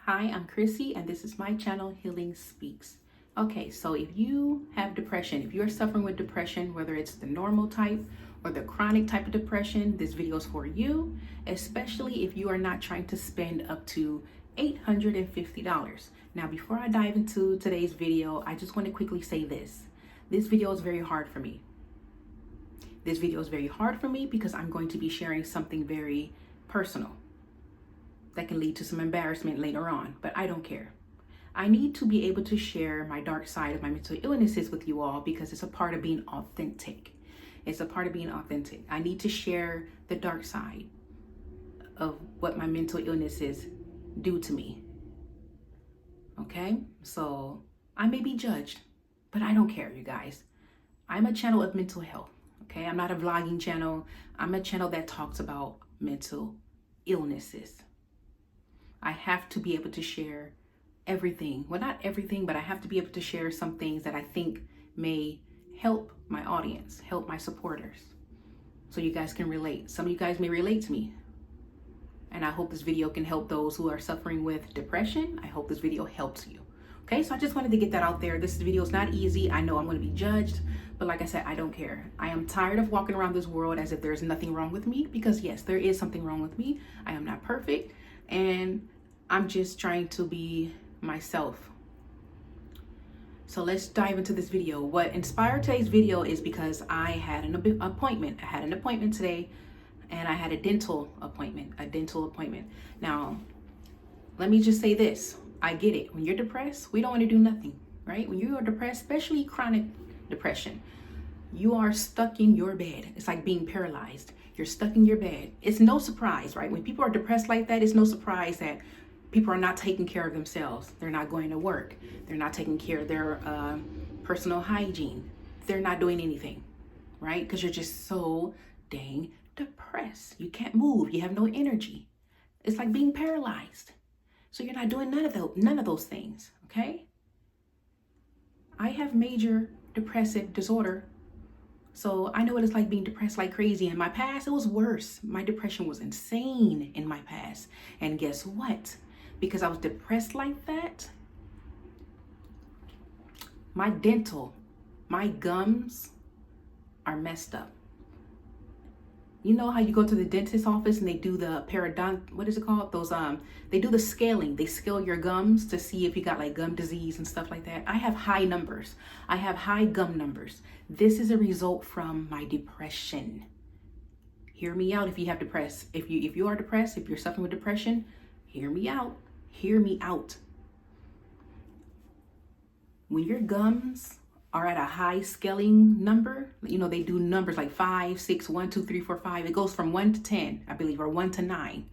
Hi, I'm Chrissy, and this is my channel, Healing Speaks. Okay, so if you have depression, if you're suffering with depression, whether it's the normal type or the chronic type of depression, this video is for you, especially if you are not trying to spend up to $850. Now, before I dive into today's video, I just want to quickly say this. This video is very hard for me. This video is very hard for me because I'm going to be sharing something very personal that can lead to some embarrassment later on, but I don't care. I need to be able to share my dark side of my mental illnesses with you all because it's a part of being authentic. It's a part of being authentic. I need to share the dark side of what my mental illnesses do to me. Okay? So I may be judged, but I don't care, you guys. I'm a channel of mental health. Okay? I'm not a vlogging channel. I'm a channel that talks about mental illnesses. I have to be able to share everything. Well, not everything, but I have to be able to share some things that I think may help my audience, help my supporters, so you guys can relate. Some of you guys may relate to me. And I hope this video can help those who are suffering with depression. I hope this video helps you. Okay, so I just wanted to get that out there. This video is not easy. I know I'm going to be judged, but like I said, I don't care. I am tired of walking around this world as if there's nothing wrong with me, because yes, there is something wrong with me. I am not perfect, and I'm just trying to be myself. So let's dive into this video. What inspired today's video is because I had an appointment. I had an appointment today, and I had a dental appointment. Now, let me just say this. I get it. When you're depressed, we don't want to do nothing, right? When you are depressed, especially chronic depression, you are stuck in your bed. It's like being paralyzed. You're stuck in your bed. It's no surprise, right? When people are depressed like that, it's no surprise that people are not taking care of themselves. They're not going to work. They're not taking care of their personal hygiene. They're not doing anything, right? Because you're just so dang depressed. You can't move. You have no energy. It's like being paralyzed. So you're not doing none of those things, okay? I have major depressive disorder. So I know what it's like being depressed like crazy. In my past, it was worse. My depression was insane in my past. And guess what? Because I was depressed like that, my gums are messed up. You know how you go to the dentist office and they do the what is it called? They do the scaling. They scale your gums to see if you got like gum disease and stuff like that. I have high numbers. I have high gum numbers. This is a result from my depression. Hear me out if you have depressed. If you are depressed, if you're suffering with depression, hear me out. Hear me out. When your gums are at a high scaling number, you know, they do numbers like 5, 6, 1, 2, 3, 4, 5. It goes from 1 to 10, I believe, or 1 to 9.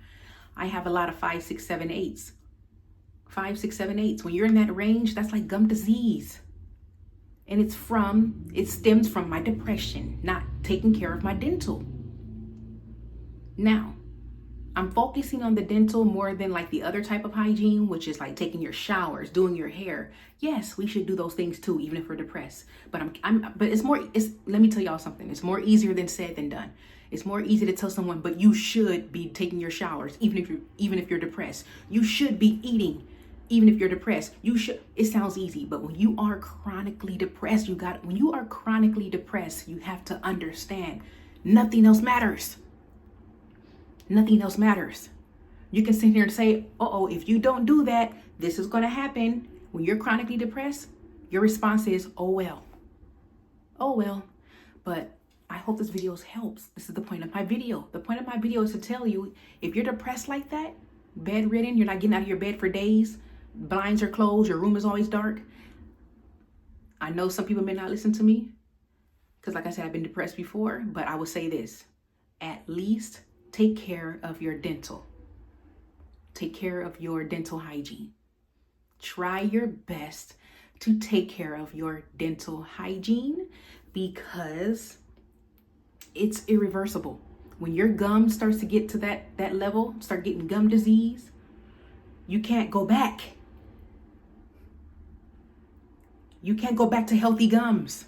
I have a lot of 5, 6, 7, 8s. 5, 6, 7, 8s. When you're in that range, that's like gum disease. And it stems from my depression, not taking care of my dental. Now, I'm focusing on the dental more than like the other type of hygiene, which is like taking your showers, doing your hair. Yes, we should do those things too, even if we're depressed. But let me tell y'all something. It's more easier than said than done. It's more easy to tell someone, but you should be taking your showers, even if you're depressed. You should be eating, even if you're depressed. It sounds easy, but when you are chronically depressed, you have to understand nothing else matters. Nothing else matters. You can sit here and say, if you don't do that, this is going to happen. When you're chronically depressed, your response is, oh well. But I hope this video helps. This is the point of my video. The point of my video is to tell you, if you're depressed like that, bedridden, you're not getting out of your bed for days, blinds are closed, your room is always dark. I know some people may not listen to me because, like I said, I've been depressed before, but I will say this: at least take care of your dental. Take care of your dental hygiene. Try your best to take care of your dental hygiene because it's irreversible. When your gum starts to get to that level, start getting gum disease, you can't go back. You can't go back to healthy gums.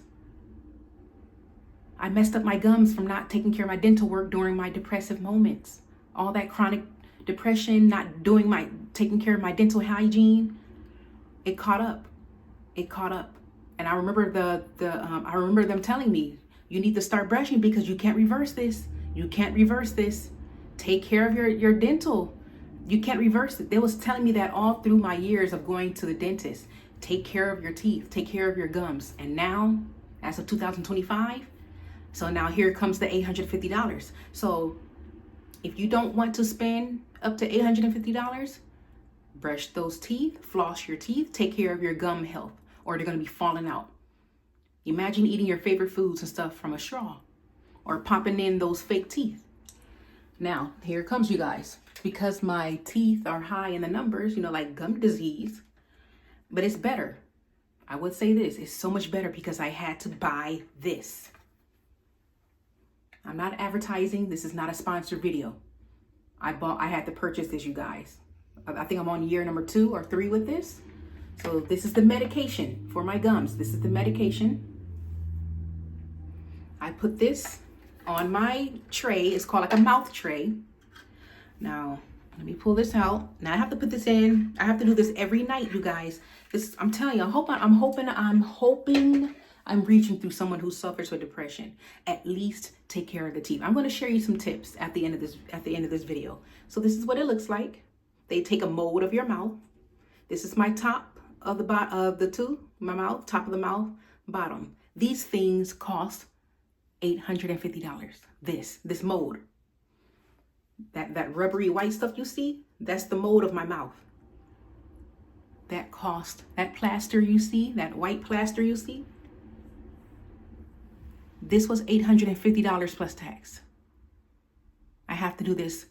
I messed up my gums from not taking care of my dental work during my depressive moments. All that chronic depression, not doing taking care of my dental hygiene, it caught up. It caught up. And I remember I remember them telling me, you need to start brushing because you can't reverse this. You can't reverse this. Take care of your dental. You can't reverse it. They was telling me that all through my years of going to the dentist. Take care of your teeth. Take care of your gums. And now, as of 2025, so now here comes the $850. So if you don't want to spend up to $850, brush those teeth, floss your teeth, take care of your gum health, or they're going to be falling out. Imagine eating your favorite foods and stuff from a straw or popping in those fake teeth. Now, here it comes, you guys. Because my teeth are high in the numbers, like gum disease, but it's better. I would say this, it's so much better because I had to buy this. I'm not advertising. This is not a sponsored video. I had to purchase this, you guys. I think I'm on year number 2 or 3 with this. So this is the medication for my gums. This is the medication. I put this on my tray. It's called like a mouth tray. Now, let me pull this out. Now I have to put this in. I have to do this every night, you guys. I'm telling you, I'm hoping I'm reaching through someone who suffers with depression. At least take care of the teeth. I'm going to share you some tips at the end of this video. So this is what it looks like. They take a mold of your mouth. This is my top of the tooth, my mouth, top of the mouth, bottom. These things cost $850. This mold. That rubbery white stuff you see, that's the mold of my mouth. That plaster you see, that white plaster you see, this was $850 plus tax. I have to do this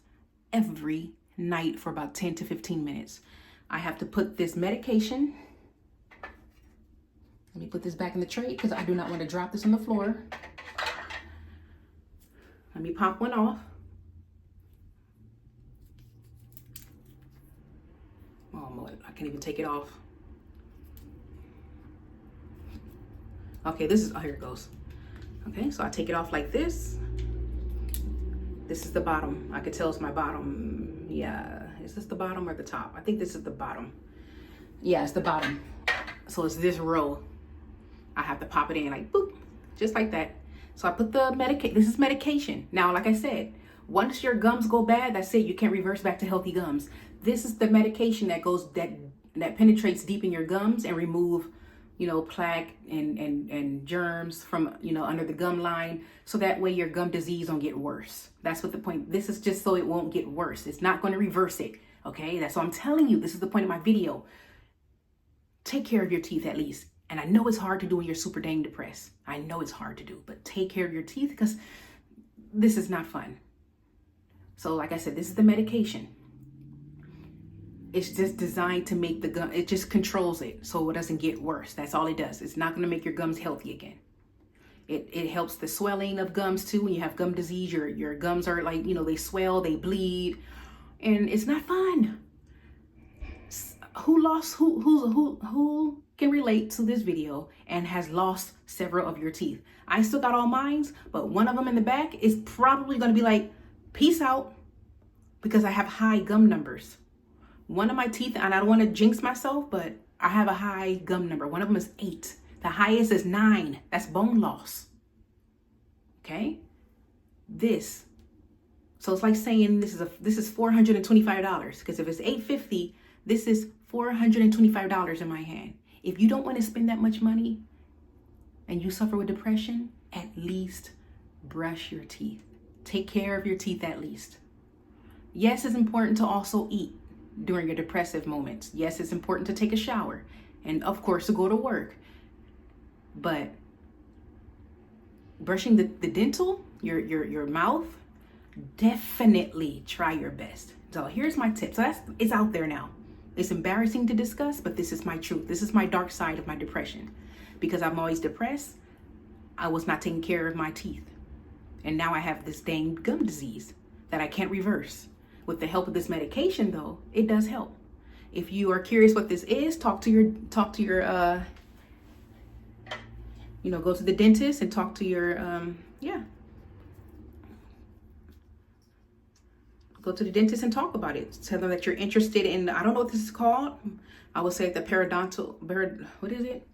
every night for about 10 to 15 minutes. I have to put this medication. Let me put this back in the tray because I do not want to drop this on the floor. Let me pop one off. Oh, I can't even take it off. Okay, here it goes. Okay, so I take it off like this. This is the bottom. I could tell it's my bottom. Yeah, is this the bottom or the top? I think this is the bottom. Yeah, it's the bottom. So it's this row. I have to pop it in like boop, just like that. So I put the this is medication. Now, like I said, once your gums go bad, that's it. You can't reverse back to healthy gums. This is the medication that penetrates deep in your gums and remove, plaque and germs from, under the gum line. So that way your gum disease don't get worse. That's what the point. This is just so it won't get worse. It's not going to reverse it. Okay. That's what I'm telling you. This is the point of my video. Take care of your teeth at least. And I know it's hard to do when you're super dang depressed. I know it's hard to do, but take care of your teeth because this is not fun. So like I said, this is the medication. It's just designed to make the gum, it just controls it so it doesn't get worse. That's all it does. It's not going to make your gums healthy again. It helps the swelling of gums too. When you have gum disease, your gums are like, they swell, they bleed, and it's not fun. Who can relate to this video and has lost several of your teeth? I still got all mine, but one of them in the back is probably going to be like, peace out, because I have high gum numbers. One of my teeth, and I don't want to jinx myself, but I have a high gum number. One of them is 8. The highest is 9. That's bone loss. Okay? So it's like saying this is $425, because if it's $850, this is $425 in my hand. If you don't want to spend that much money and you suffer with depression, at least brush your teeth. Take care of your teeth at least. Yes, it's important to also eat during your depressive moments. Yes, it's important to take a shower and of course to go to work. But brushing the dental, your mouth, definitely try your best. So here's my tip. So it's out there now. It's embarrassing to discuss, but this is my truth. This is my dark side of my depression. Because I'm always depressed, I was not taking care of my teeth. And now I have this dang gum disease that I can't reverse. With the help of this medication though, it does help. If you are curious what this is, talk to your go to the dentist and talk to your, go Go to the dentist and talk about it. Tell them that you're interested in, I don't know what this is called. I would say the what is it?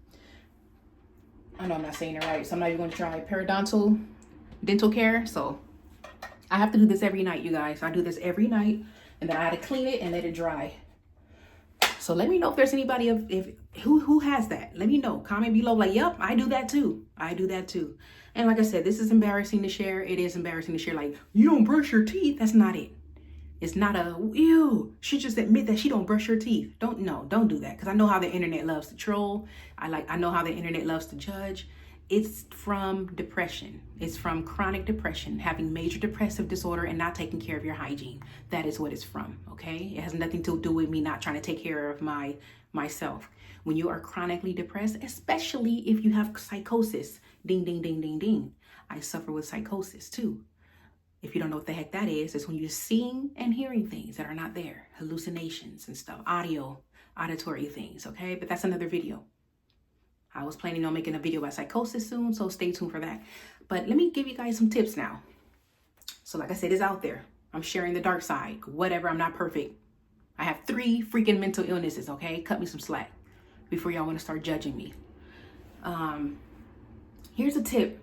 I know I'm not saying it right, so I'm not even going to try periodontal dental care. So I have to do this every night, you guys. I do this every night, and then I had to clean it and let it dry. So let me know if there's anybody who has that. Let me know. Comment below like, yep, I do that too. I do that too. And like I said, this is embarrassing to share. It is embarrassing to share. Like, you don't brush your teeth. That's not it. It's not a, ew, she just admit that she don't brush her teeth. Don't do that. Because I know how the internet loves to troll. I know how the internet loves to judge. It's from depression. It's from chronic depression, having major depressive disorder and not taking care of your hygiene. That is what it's from, okay? It has nothing to do with me not trying to take care of myself. When you are chronically depressed, especially if you have psychosis, ding, ding, ding, ding, ding. I suffer with psychosis too. If you don't know what the heck that is, it's when you're seeing and hearing things that are not there, hallucinations and stuff, auditory things, okay? But that's another video. I was planning on making a video about psychosis soon, so stay tuned for that. But let me give you guys some tips now. So like I said, it's out there. I'm sharing the dark side, whatever, I'm not perfect. I have 3 freaking mental illnesses, okay? Cut me some slack before y'all want to start judging me. Here's a tip.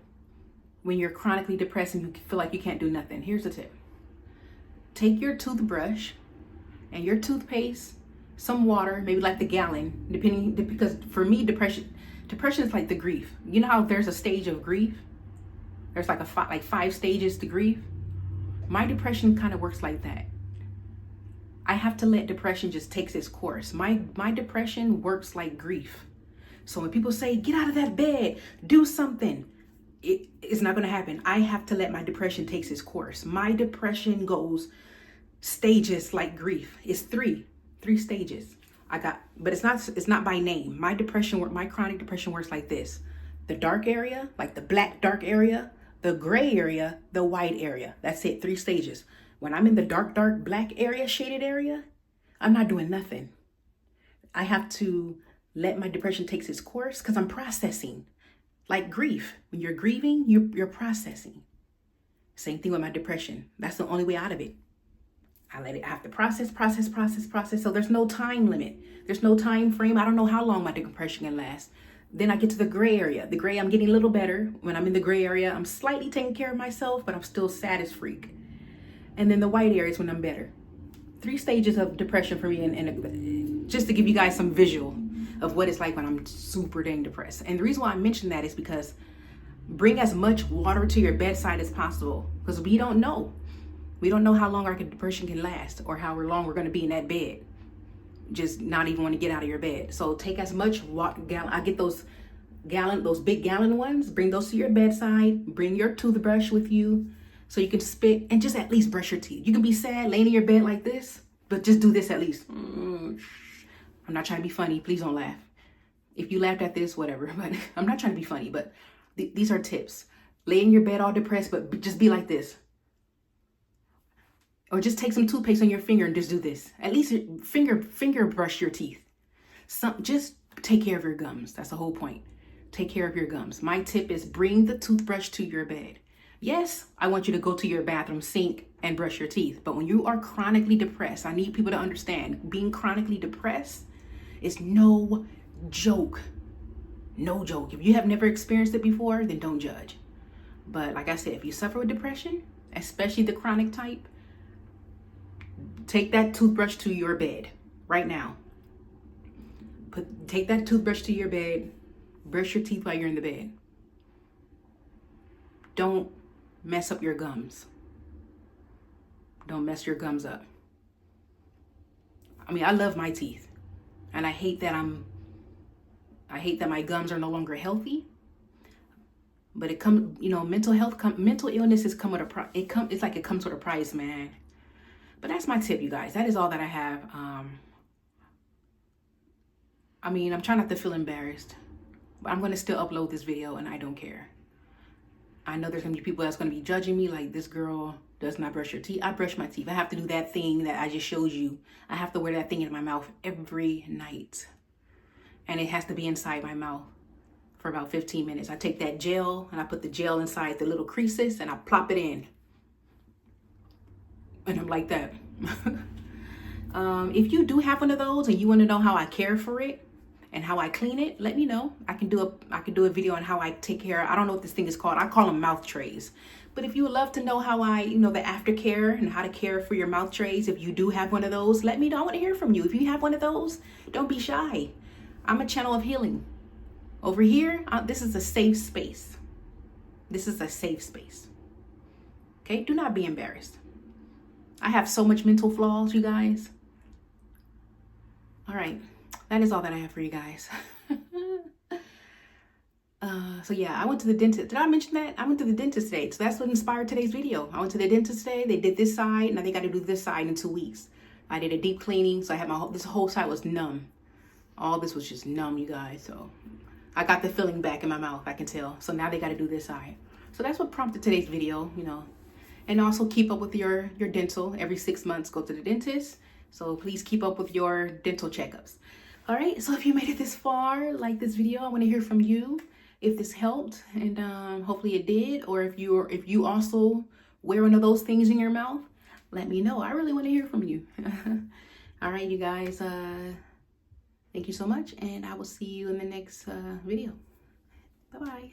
When you're chronically depressed and you feel like you can't do nothing, here's a tip. Take your toothbrush and your toothpaste, some water, maybe like the gallon, because for me, depression is like the grief. You know how there's a stage of grief? There's like 5 stages to grief. My depression kind of works like that. I have to let depression just take its course. My depression works like grief. So when people say, get out of that bed, do something, it's not going to happen. I have to let my depression take its course. My depression goes stages like grief. It's three stages. But it's not by name. My chronic depression works like this. The dark area, like the black dark area, the gray area, the white area. That's it, 3 stages. When I'm in the dark black area, shaded area, I'm not doing nothing. I have to let my depression take its course because I'm processing. Like grief, when you're grieving, you're processing. Same thing with my depression. That's the only way out of it. I have to process. So there's no time limit. There's no time frame. I don't know how long my depression can last. Then I get to the gray area. The gray, I'm getting a little better. When I'm in the gray area, I'm slightly taking care of myself, but I'm still sad as freak. And then the white area is when I'm better. 3 stages of depression for me, and just to give you guys some visual of what it's like when I'm super dang depressed. And the reason why I mention that is because bring as much water to your bedside as possible, because we don't know. We don't know how long our depression can last or how long we're going to be in that bed. Just not even want to get out of your bed. So take as much water, I get those big gallon ones, bring those to your bedside, bring your toothbrush with you so you can spit and just at least brush your teeth. You can be sad laying in your bed like this, but just do this at least. I'm not trying to be funny. Please don't laugh. If you laughed at this, whatever. But I'm not trying to be funny. But these are tips. Lay in your bed all depressed, but just be like this. Or just take some toothpaste on your finger and just do this. At least finger brush your teeth. Just take care of your gums. That's the whole point. Take care of your gums. My tip is bring the toothbrush to your bed. Yes, I want you to go to your bathroom sink and brush your teeth. But when you are chronically depressed, I need people to understand being chronically depressed is no joke. No joke. If you have never experienced it before, then don't judge. But like I said, if you suffer with depression, especially the chronic type, take that toothbrush to your bed right now. Take that toothbrush to your bed. Brush your teeth while you're in the bed. Don't mess up your gums. Don't mess your gums up. I mean, I love my teeth. And I hate that my gums are no longer healthy. But it comes, mental illnesses come with it's like it comes with a price, man. But that's my tip, you guys. That is all that I have. I'm trying not to feel embarrassed, but I'm going to still upload this video and I don't care. I know there's going to be people that's going to be judging me like, this girl does not brush her teeth. I brush my teeth. I have to do that thing that I just showed you. I have to wear that thing in my mouth every night. And it has to be inside my mouth for about 15 minutes. I take that gel and I put the gel inside the little creases and I plop it in. And I'm like that. If you do have one of those and you want to know how I care for it and how I clean it, let me know. I can do a video on how I take care. I don't know what this thing is called. I call them mouth trays. But if you would love to know how I, the aftercare and how to care for your mouth trays, if you do have one of those, let me know. I want to hear from you. If you have one of those, don't be shy. I'm a channel of healing. Over here, this is a safe space. This is a safe space. Okay? Do not be embarrassed. I have so much mental flaws, you guys. All right. That is all that I have for you guys. So yeah, I went to the dentist. Did I mention that? I went to the dentist today. So that's what inspired today's video. I went to the dentist today. They did this side. Now they got to do this side in 2 weeks. I did a deep cleaning. So I had this whole side was numb. All this was just numb, you guys. So I got the feeling back in my mouth, I can tell. So now they got to do this side. So that's what prompted today's video, And also keep up with your dental. Every 6 months, go to the dentist. So please keep up with your dental checkups. All right. So if you made it this far, like this video, I want to hear from you. If this helped, and hopefully it did, or if you also wear one of those things in your mouth, let me know. I really want to hear from you. All right, you guys. Thank you so much, and I will see you in the next video. Bye-bye.